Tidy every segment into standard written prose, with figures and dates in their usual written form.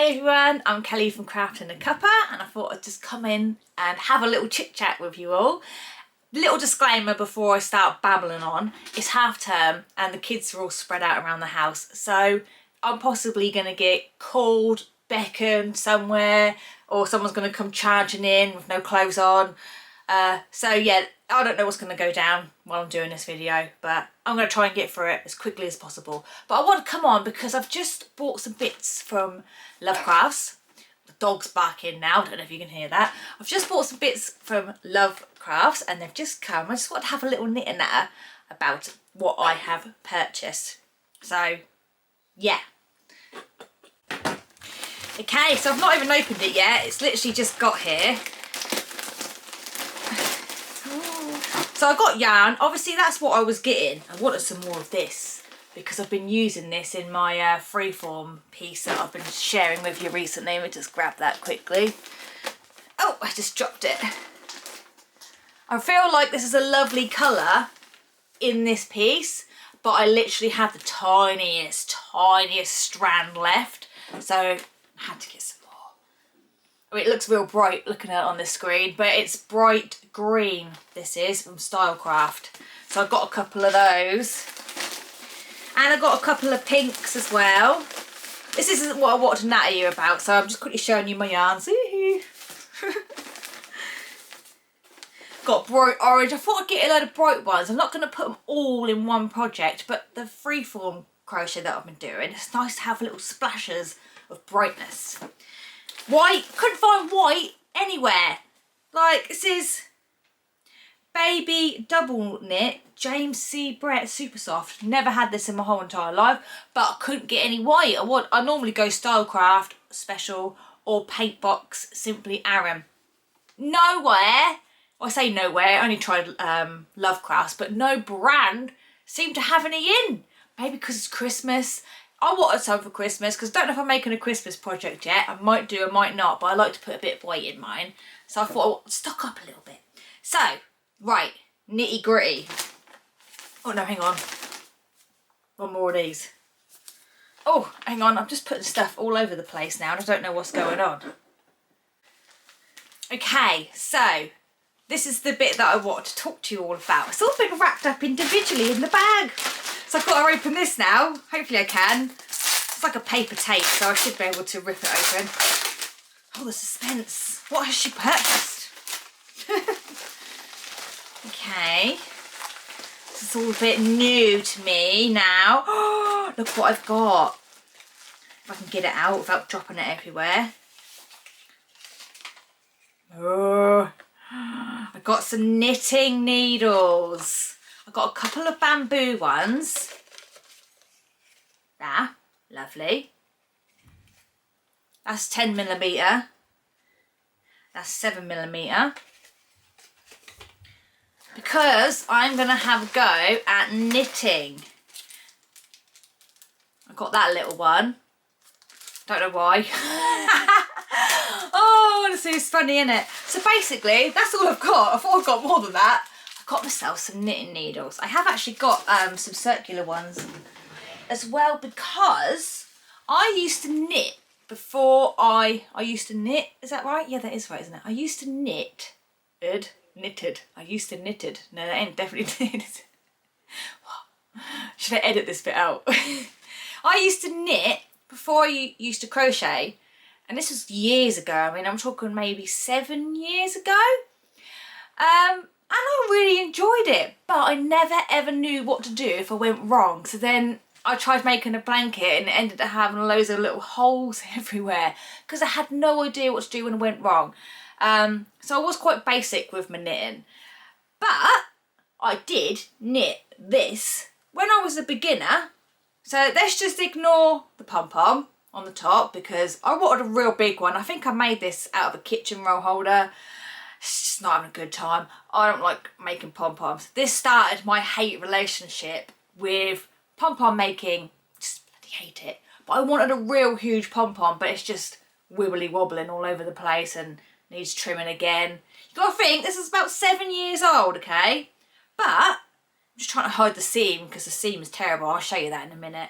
Hey everyone, I'm Kelly from Crafting a Cuppa, and I thought I'd just come in and have a little chit chat with you all. Little disclaimer before I start babbling on, it's half term and the kids are all spread out around the house, so I'm possibly going to get called, beckoned somewhere, or someone's going to come charging in with no clothes on. So yeah, I don't know what's going to go down while I'm doing this video, but I'm going to try and get through it as quickly as possible. But I want to come on because I've just bought some bits from Lovecrafts. The dog's barking now, I don't know if you can hear that. I've just bought some bits from Lovecrafts and they've just come. I just want to have a little knit and natter about what I have purchased. So yeah. Okay, so I've not even opened it yet. It's literally just got here. So I got yarn. Obviously that's what I was getting. I wanted some more of this because I've been using this in my freeform piece that I've been sharing with you recently. Let me just grab that quickly. Oh, I just dropped it. I feel like this is a lovely colour in this piece, but I literally had the tiniest strand left. So I had to get some more. I mean, it looks real bright looking at it on this screen, but it's bright green, this is, from Stylecraft. So I've got a couple of those. And I've got a couple of pinks as well. This isn't what I wanted to natter you about, so I'm just quickly showing you my yarns. Got bright orange. I thought I'd get a load of bright ones. I'm not going to put them all in one project, but the freeform crochet that I've been doing, it's nice to have little splashes of brightness. White, couldn't find white anywhere. Like, this is baby double knit James C. Brett super soft. Never had this in my whole entire life, but I couldn't get any white. I normally go Stylecraft special or paint box simply Aram. Nowhere, well, I say nowhere, I only tried Lovecrafts, but no brand seemed to have any in. Maybe because it's Christmas. I wanted some for Christmas because I don't know if I'm making a Christmas project yet. I might do, I might not, but I like to put a bit of white in mine. So I thought I'd stock up a little bit. So, right, nitty gritty. Oh no, hang on. One more of these. Oh, hang on, I'm just putting stuff all over the place now and I don't know what's going on. Okay, so this is the bit that I wanted to talk to you all about. It's all been wrapped up individually in the bag. So I've got to open this now. Hopefully I can. It's like a paper tape, so I should be able to rip it open. Oh, the suspense. What has she purchased? Okay. This is all a bit new to me now. Oh, look what I've got. If I can get it out without dropping it everywhere. Oh, I got some knitting needles. I've got a couple of bamboo ones. There, lovely. That's 10mm. That's 7mm. Because I'm going to have a go at knitting. I've got that little one. Don't know why. Oh, honestly, it's funny, isn't it? So basically, that's all I've got. I thought I got more than that. Got myself some knitting needles. I have actually got some circular ones as well because I used to knit before I used to knit. Is that right? Yeah, that is right, isn't it? I used to knit. Knitted. I used to knitted. No, that ain't definitely knitted. Should I edit this bit out? I used to knit before I used to crochet, and this was years ago. I mean, I'm talking maybe 7 years ago. And I really enjoyed it, but I never ever knew what to do if I went wrong. So then I tried making a blanket and it ended up having loads of little holes everywhere because I had no idea what to do when I went wrong. So I was quite basic with my knitting. But I did knit this when I was a beginner. So let's just ignore the pom-pom on the top because I wanted a real big one. I think I made this out of a kitchen roll holder. It's just not having a good time. I don't like making pom-poms. This started my hate relationship with pom-pom making. Just bloody hate it. But I wanted a real huge pom-pom, but it's just wibbly wobbling all over the place and needs trimming again. You gotta think, this is about 7 years old, okay? But I'm just trying to hide the seam because the seam is terrible. I'll show you that in a minute.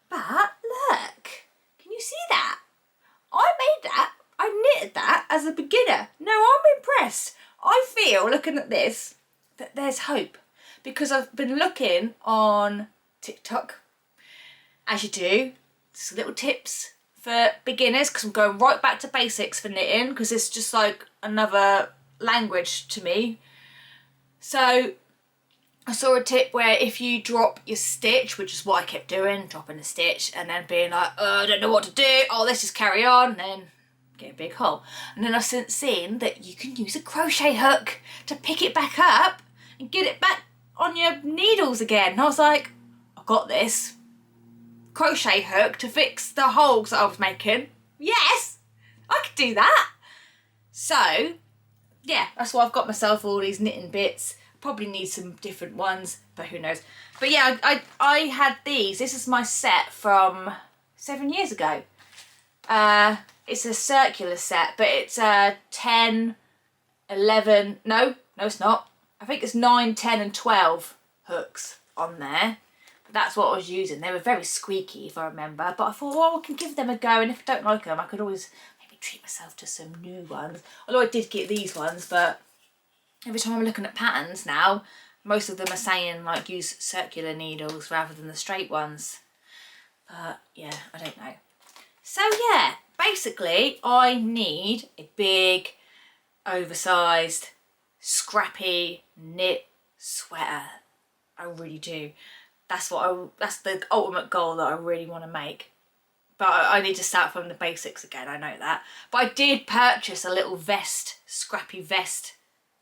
But look, can you see that? I made that, I knitted that as a beginner. No, I'm impressed. I feel, looking at this, that there's hope. Because I've been looking on TikTok, as you do, just little tips for beginners, because I'm going right back to basics for knitting, because it's just like another language to me. So I saw a tip where if you drop your stitch, which is what I kept doing, dropping the stitch and then being like, oh, I don't know what to do, oh, let's just carry on, and then get a big hole. And then I've since seen that you can use a crochet hook to pick it back up and get it back on your needles again. And I was like, I've got this. Crochet hook to fix the holes that I was making. Yes, I could do that. So, yeah, that's why I've got myself all these knitting bits. Probably need some different ones, but who knows. But yeah, I had these. This is my set from 7 years ago. It's a circular set, but it's 10, 11, no it's not. I think it's 9, 10 and 12 hooks on there. But that's what I was using. They were very squeaky if I remember, but I thought, well, I can give them a go, and if I don't like them, I could always maybe treat myself to some new ones. Although I did get these ones, but every time I'm looking at patterns now, most of them are saying like use circular needles rather than the straight ones. But yeah, I don't know. So yeah, basically I need a big, oversized, scrappy knit sweater. I really do. That's the ultimate goal that I really want to make. But I need to start from the basics again, I know that. But I did purchase a little vest, scrappy vest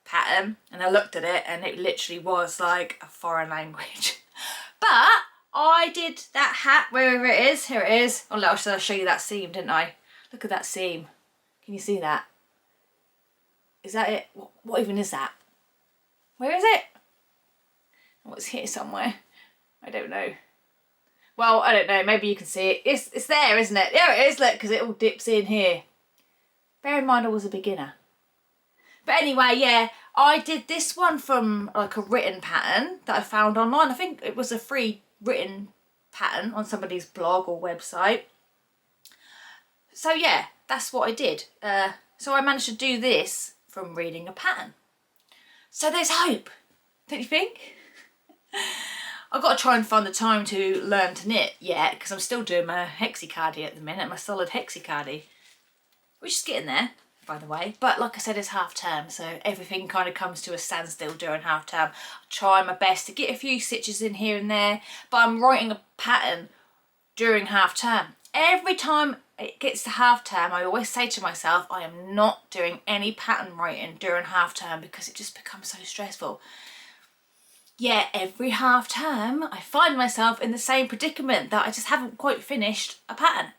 pattern, and I looked at it and it literally was like a foreign language. But I did that hat, wherever it is, here it is. Oh, I'll show you that seam, didn't I? Look at that seam. Can you see that? Is that it? What even is that? Where is it? Oh, it's here somewhere. I don't know. Well, I don't know, maybe you can see it. It's there, isn't it? There it is, look, because it all dips in here. Bear in mind I was a beginner. But anyway, yeah, I did this one from like a written pattern that I found online. I think it was a free written pattern on somebody's blog or website. So yeah, that's what I did. So I managed to do this from reading a pattern. So there's hope, don't you think? I've got to try and find the time to learn to knit yet, because I'm still doing my hexicardie at the minute, my solid hexicardie, which is getting there, by the way. But like I said, it's half term, so everything kind of comes to a standstill during half term. I try my best to get a few stitches in here and there, but I'm writing a pattern during half term. Every time it gets to half term, I always say to myself, I am not doing any pattern writing during half term because it just becomes so stressful. Yeah, every half term I find myself in the same predicament, that I just haven't quite finished a pattern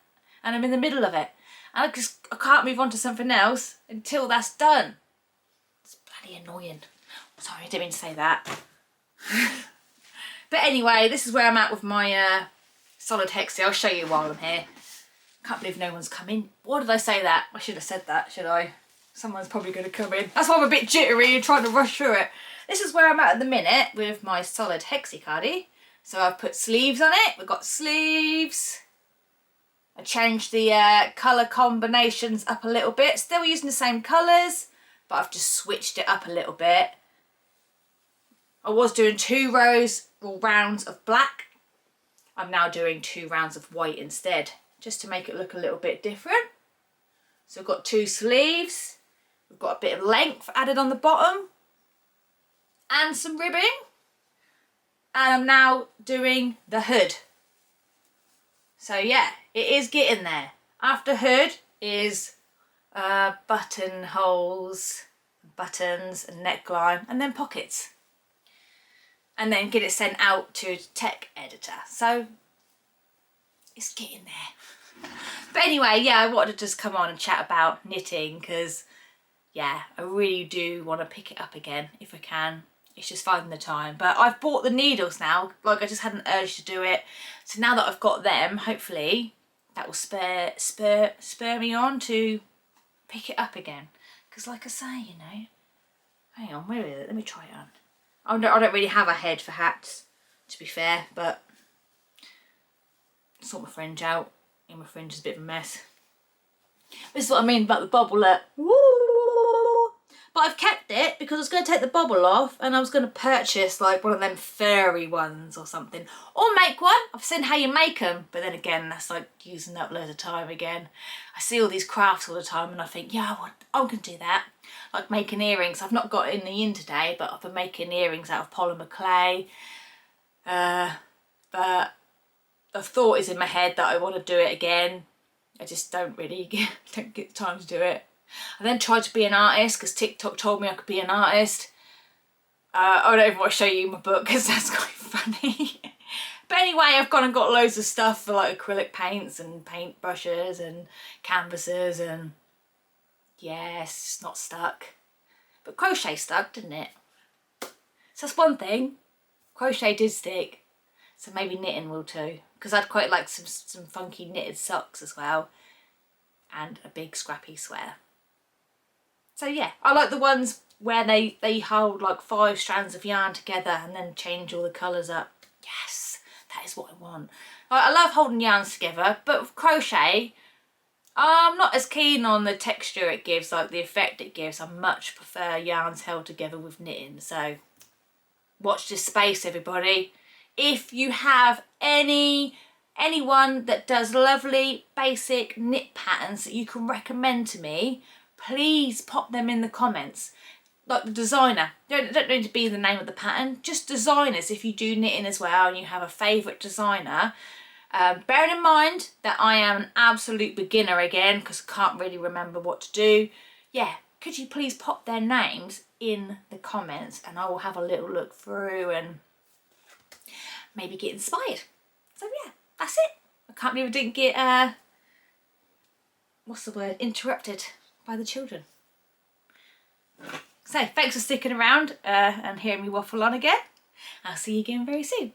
and I'm in the middle of it. And I can't move on to something else until that's done. It's bloody annoying. Sorry, I didn't mean to say that. But anyway, this is where I'm at with my solid hexie. I'll show you while I'm here. Can't believe no one's come in. Why did I say that? I should have said that, should I? Someone's probably going to come in. That's why I'm a bit jittery and trying to rush through it. This is where I'm at the minute with my solid hexicardie. So I've put sleeves on it. We've got sleeves. I changed the colour combinations up a little bit. Still using the same colours, but I've just switched it up a little bit. I was doing 2 rows or rounds of black. I'm now doing 2 rounds of white instead, just to make it look a little bit different. So I've got 2 sleeves. We've got a bit of length added on the bottom and some ribbing. And I'm now doing the hood. So yeah, it is getting there. After hood is buttonholes, buttons and neckline, and then pockets. And then get it sent out to a tech editor. So it's getting there. But anyway, yeah, I wanted to just come on and chat about knitting because, yeah, I really do want to pick it up again if I can. It's just finding the time. But I've bought the needles now. Like, I just had an urge to do it. So now that I've got them, hopefully that will spur me on to pick it up again. Because like I say, you know, hang on, where is it? Let me try it on. I don't really have a head for hats, to be fair, but sort my fringe out. And my fringe is a bit of a mess. This is what I mean about the bobble. But I've kept it because I was going to take the bobble off and I was going to purchase like one of them furry ones or something. Or make one. I've seen how you make them. But then again, that's like using up loads of time again. I see all these crafts all the time and I think, yeah, I can do that. Like making earrings. I've not got any in today, but I've been making earrings out of polymer clay. But the thought is in my head that I want to do it again. I just don't get the time to do it. I then tried to be an artist because TikTok told me I could be an artist. I don't even want to show you my book because that's quite funny. But anyway, I've gone and got loads of stuff for like acrylic paints and paint brushes and canvases, and yes, it's not stuck. But crochet stuck, didn't it? So that's one thing. Crochet did stick. So maybe knitting will too. Because I'd quite like some funky knitted socks as well. And a big scrappy sweater. So yeah, I like the ones where they hold like 5 strands of yarn together and then change all the colours up. Yes, that is what I want. I love holding yarns together, but with crochet, I'm not as keen on the texture it gives, like the effect it gives. I much prefer yarns held together with knitting. So watch this space, everybody. If you have anyone that does lovely basic knit patterns that you can recommend to me, please pop them in the comments. Like the designer, don't need to be the name of the pattern, just designers. If you do knitting as well and you have a favourite designer, bearing in mind that I am an absolute beginner again because I can't really remember what to do, yeah, could you please pop their names in the comments and I will have a little look through and maybe get inspired. So yeah, that's it. I can't believe I didn't get, what's the word, interrupted by the children. So thanks for sticking around and hearing me waffle on again. I'll see you again very soon.